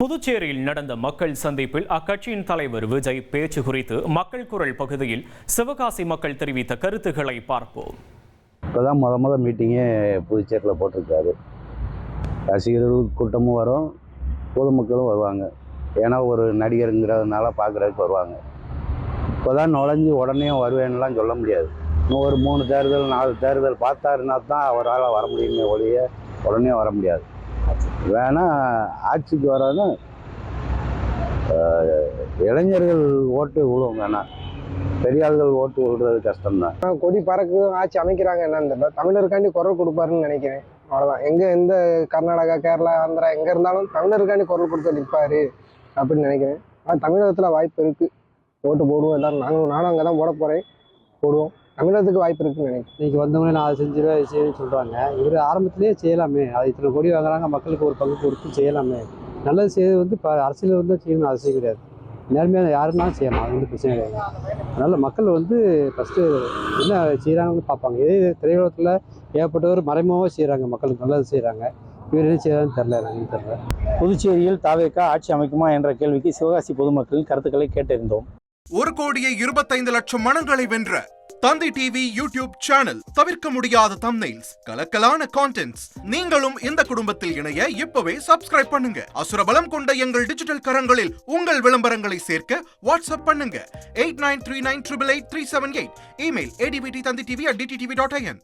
புதுச்சேரியில் நடந்த மக்கள் சந்திப்பில் அக்கட்சியின் தலைவர் விஜய் பேச்சு குறித்து மக்கள் குரல் பகுதியில் சிவகாசி மக்கள் தெரிவித்த கருத்துக்களை பார்ப்போம். இப்போதான் முத மீட்டிங்கே புதுச்சேரியில் போட்டிருக்காரு. ரசிகர்கள் கூட்டமும் வரும், பொதுமக்களும் வருவாங்க. ஏன்னா ஒரு நடிகருங்கிறதுனால பார்க்குறதுக்கு வருவாங்க. இப்போதான் நுழைஞ்சி உடனே வருவேன்னுலாம் சொல்ல முடியாது. இன்னும் ஒரு 3 தேர்தல் 4 தேர்தல் பார்த்தாருன்னா தான் அவரால் வர முடியுமே ஒழிய உடனே வர முடியாது. வேணா ஆட்சிக்கு வராது இளைஞர்கள் ஓட்டு விழுவும், வேணா பெரியாள்கள் ஓட்டு விழுறது கஷ்டம்தான். கொடி பறக்கு ஆட்சி அமைக்கிறாங்க என்னன்னு தமிழருக்காண்டி குரல் கொடுப்பாருன்னு நினைக்கிறேன். அவ்வளோதான். எந்த கர்நாடகா, கேரளா, ஆந்திரா எங்கே இருந்தாலும் தமிழருக்காண்டி குரல் கொடுத்து நிற்பாரு அப்படின்னு நினைக்கிறேன். ஆனால் தமிழகத்தில் வாய்ப்பு இருக்குது. ஓட்டு போடுவோம் எல்லாரும். நானும் அங்கே தான் போட போகிறேன். போடுவோம். தமிழகத்துக்கு வாய்ப்பு இருக்குன்னு நினைக்கிறேன். இன்றைக்கி வந்தவங்களே நான் அதை செஞ்சிருவேன், இது செய்யணும்னு சொல்கிறாங்க. இவர் ஆரம்பத்திலே செய்யலாமே. அது இத்தனை கோடி வாங்குறாங்க, மக்களுக்கு ஒரு பங்கு கொடுத்து செய்யலாமே. நல்லது செய்யறது இப்போ அரசியல் செய்யணும், அது செய்ய கிடையாது. நேர்மையாக யாருன்னாலும் செய்யலாம், அது பிரச்சனை கிடையாது. அதனால் மக்கள் ஃபஸ்ட்டு என்ன செய்கிறாங்கன்னு பார்ப்பாங்க. இதே திரையுலகத்தில் ஏற்பட்டவர் மறைமுகமாக செய்கிறாங்க, மக்களுக்கு நல்லது செய்கிறாங்க. இவர் என்ன செய்யறான்னு தெரியல. புதுச்சேரியில் தாவேகா ஆட்சி அமைக்குமா என்ற கேள்விக்கு சிவகாசி பொதுமக்களின் கருத்துக்களை கேட்டறிந்தோம். 1,25,00,000 மனங்களை வென்ற தந்தி டிவி யூடியூப் சேனல். தவிர்க்க முடியாத தம்ப்நெயில்ஸ், கலக்கலான கான்டென்ட்ஸ். நீங்களும் இந்த குடும்பத்தில் இணைய இப்பவே சப்ஸ்கிரைப் பண்ணுங்க. அசுரபலம் கொண்ட எங்கள் டிஜிட்டல் கரங்களில் உங்கள் விளம்பரங்களை சேர்க்க வாட்ஸ்அப் பண்ணுங்க. 8939888378. Email advttanditv@dttv.in.